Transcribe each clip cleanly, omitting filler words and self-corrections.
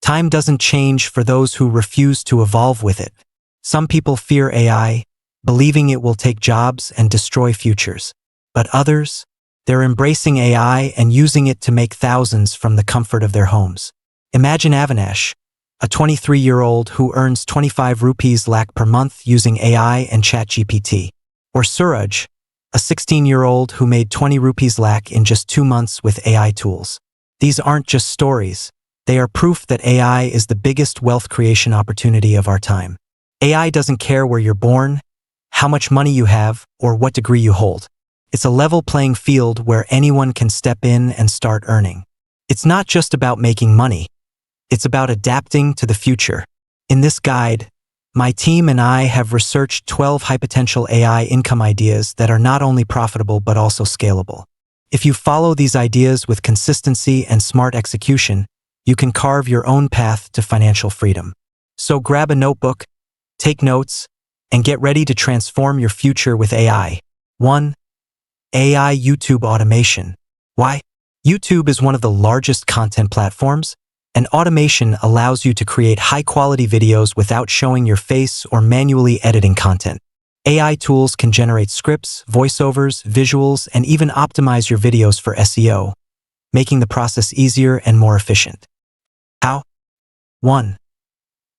Time doesn't change for those who refuse to evolve with it. Some people fear AI, believing it will take jobs and destroy futures. But others, they're embracing AI and using it to make thousands from the comfort of their homes. Imagine Avinash, a 23-year-old who earns 25 rupees lakh per month using AI and ChatGPT. Or Suraj, a 16-year-old who made 20 rupees lakh in just 2 months with AI tools. These aren't just stories. They are proof that AI is the biggest wealth creation opportunity of our time. AI doesn't care where you're born, how much money you have, or what degree you hold. It's a level playing field where anyone can step in and start earning. It's not just about making money. It's about adapting to the future. In this guide, my team and I have researched 12 high-potential AI income ideas that are not only profitable but also scalable. If you follow these ideas with consistency and smart execution, you can carve your own path to financial freedom. So grab a notebook, take notes, and get ready to transform your future with AI. 1. AI YouTube automation. Why? YouTube is one of the largest content platforms, and automation allows you to create high-quality videos without showing your face or manually editing content. AI tools can generate scripts, voiceovers, visuals, and even optimize your videos for SEO, making the process easier and more efficient. How? 1.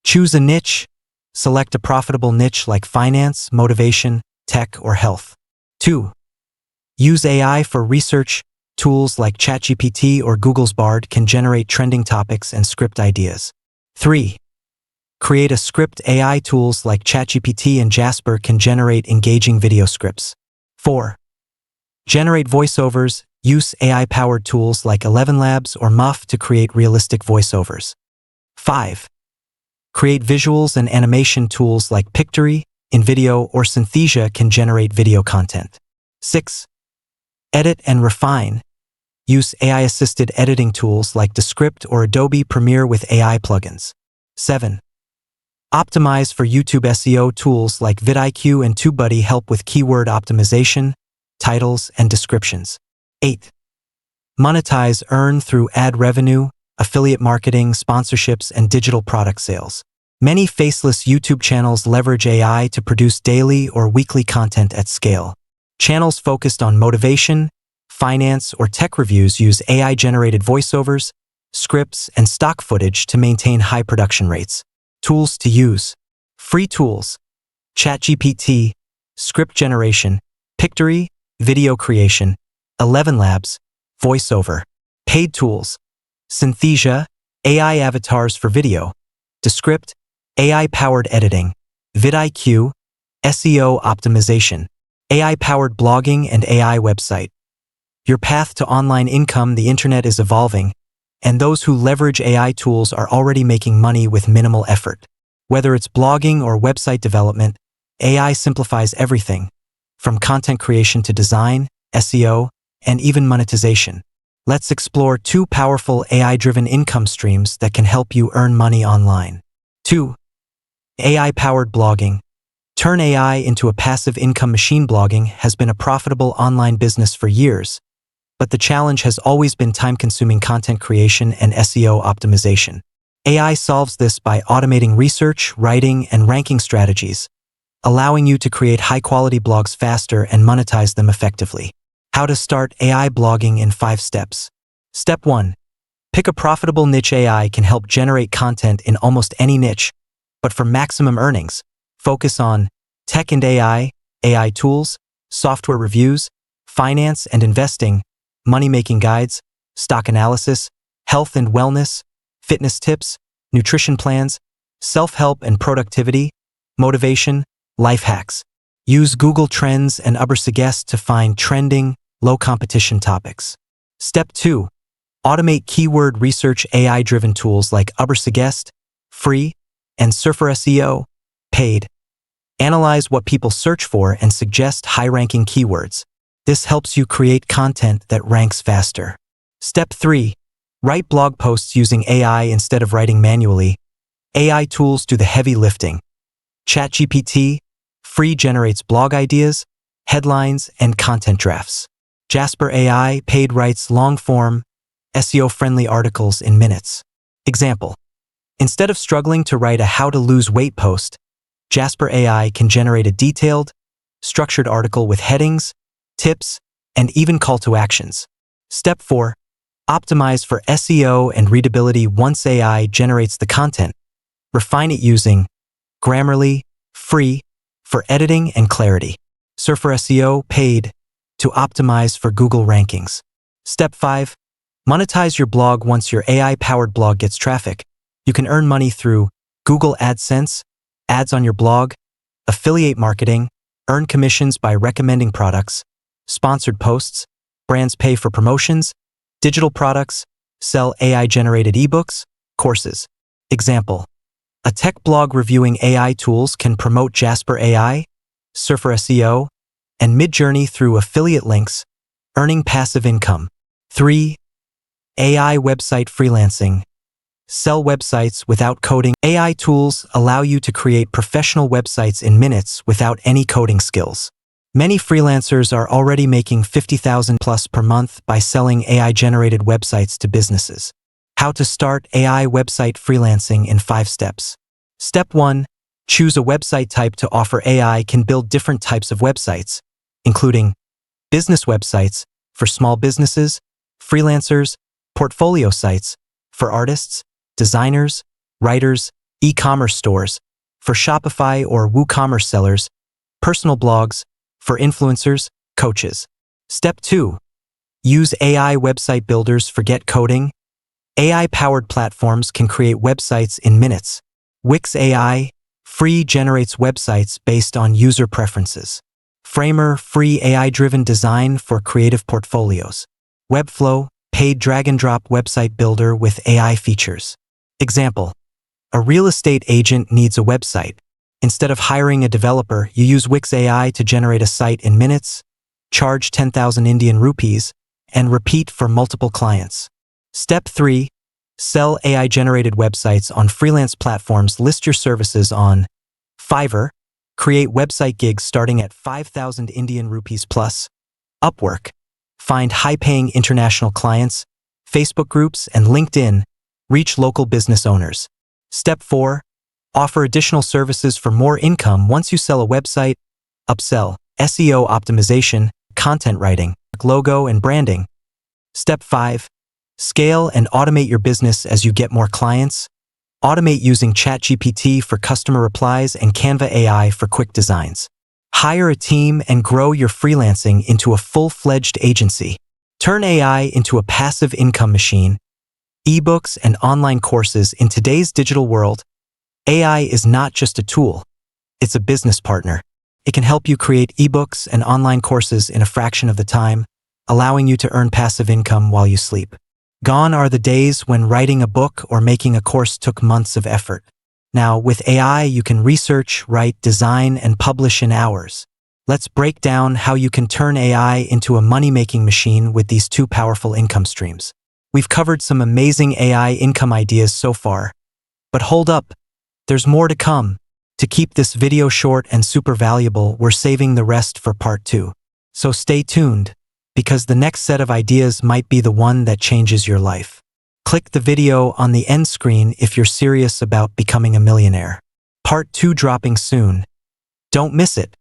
Choose a niche. Select a profitable niche like finance, motivation, tech, or health. 2. Use AI for research. Tools like ChatGPT or Google's Bard can generate trending topics and script ideas. 3. Create a script. AI tools like ChatGPT and Jasper can generate engaging video scripts. 4. Generate voiceovers. Use AI-powered tools like 11 Labs or Muff to create realistic voiceovers. 5. Create visuals and animation. Tools like Pictory, InVideo, or Synthesia can generate video content. 6. Edit and refine. Use AI-assisted editing tools like Descript or Adobe Premiere with AI plugins. 7. Optimize for YouTube. SEO tools like vidIQ and TubeBuddy help with keyword optimization, titles, and descriptions. 8. Monetize. Earn through ad revenue, affiliate marketing, sponsorships, and digital product sales. Many faceless YouTube channels leverage AI to produce daily or weekly content at scale. Channels focused on motivation, finance, or tech reviews use AI-generated voiceovers, scripts, and stock footage to maintain high production rates. Tools to use. Free tools: ChatGPT, script generation; Pictory, video creation; 11 Labs, voiceover. Paid tools: Synthesia, AI avatars for video; Descript, AI-powered editing; vidIQ, SEO optimization; AI-powered blogging and AI website. Your path to online income. The internet is evolving, and those who leverage AI tools are already making money with minimal effort. Whether it's blogging or website development, AI simplifies everything, from content creation to design, SEO, and even monetization. Let's explore 2 powerful AI-driven income streams that can help you earn money online. 2. AI-powered blogging. Turn AI into a passive income machine. Blogging has been a profitable online business for years, but the challenge has always been time-consuming content creation and SEO optimization. AI solves this by automating research, writing, and ranking strategies, allowing you to create high-quality blogs faster and monetize them effectively. How to start AI blogging in 5 steps. Step 1. Pick a profitable niche. AI can help generate content in almost any niche, but for maximum earnings, focus on tech and AI, AI tools, software reviews, finance and investing, money-making guides, stock analysis, health and wellness, fitness tips, nutrition plans, self-help and productivity, motivation, life hacks. Use Google Trends and Ubersuggest to find trending, low-competition topics. Step 2. Automate keyword research. AI-driven tools like Ubersuggest, free, and Surfer SEO, paid, analyze what people search for and suggest high-ranking keywords. This helps you create content that ranks faster. Step 3. Write blog posts using AI instead of writing manually. AI tools do the heavy lifting. ChatGPT, free, generates blog ideas, headlines, and content drafts. Jasper AI, paid, writes long-form, SEO-friendly articles in minutes. Example: Instead of struggling to write a how to lose weight post, Jasper AI can generate a detailed, structured article with headings, tips, and even call to actions. Step 4. Optimize for SEO and readability. Once AI generates the content, refine it using Grammarly, free, for editing and clarity. Surfer SEO, paid, to optimize for Google rankings. Step 5. Monetize your blog. Once your AI-powered blog gets traffic, you can earn money through Google AdSense, ads on your blog, affiliate marketing, earn commissions by recommending products, sponsored posts, brands pay for promotions, digital products, sell AI-generated ebooks, courses. Example: a tech blog reviewing AI tools can promote Jasper AI, Surfer SEO, and MidJourney through affiliate links, earning passive income. 3. AI website freelancing. Sell websites without coding. AI tools allow you to create professional websites in minutes without any coding skills. Many freelancers are already making $50,000 plus per month by selling AI-generated websites to businesses. How to start AI website freelancing in 5 steps. Step 1. Choose a website type to offer. AI can build different types of websites, including business websites for small businesses, freelancers, portfolio sites for artists, designers, writers, e-commerce stores for Shopify or WooCommerce sellers, personal blogs for influencers, coaches. Step 2. Use AI website builders. Forget coding. AI-powered platforms can create websites in minutes. Wix AI, free, generates websites based on user preferences. Framer, free, AI-driven design for creative portfolios. Webflow, paid drag-and-drop website builder with AI features. Example: a real estate agent needs a website. Instead of hiring a developer, you use Wix AI to generate a site in minutes, charge 10,000 Indian rupees, and repeat for multiple clients. Step 3. Sell AI-generated websites on freelance platforms. List your services on Fiverr. Create website gigs starting at 5,000 Indian rupees plus. Upwork. Find high-paying international clients. Facebook groups and LinkedIn. Reach local business owners. Step 4. Offer additional services for more income. Once you sell a website, upsell, SEO optimization, content writing, logo and branding. Step 5. Scale and automate your business as you get more clients. Automate using ChatGPT for customer replies and Canva AI for quick designs. Hire a team and grow your freelancing into a full-fledged agency. Turn AI into a passive income machine. Ebooks and online courses. In today's digital world, AI is not just a tool, it's a business partner. It can help you create ebooks and online courses in a fraction of the time, allowing you to earn passive income while you sleep. Gone are the days when writing a book or making a course took months of effort. Now, with AI, you can research, write, design, and publish in hours. Let's break down how you can turn AI into a money-making machine with these 2 powerful income streams. We've covered some amazing AI income ideas so far, but hold up, there's more to come. To keep this video short and super valuable, we're saving the rest for part 2. So stay tuned, because the next set of ideas might be the one that changes your life. Click the video on the end screen if you're serious about becoming a millionaire. Part 2 dropping soon. Don't miss it.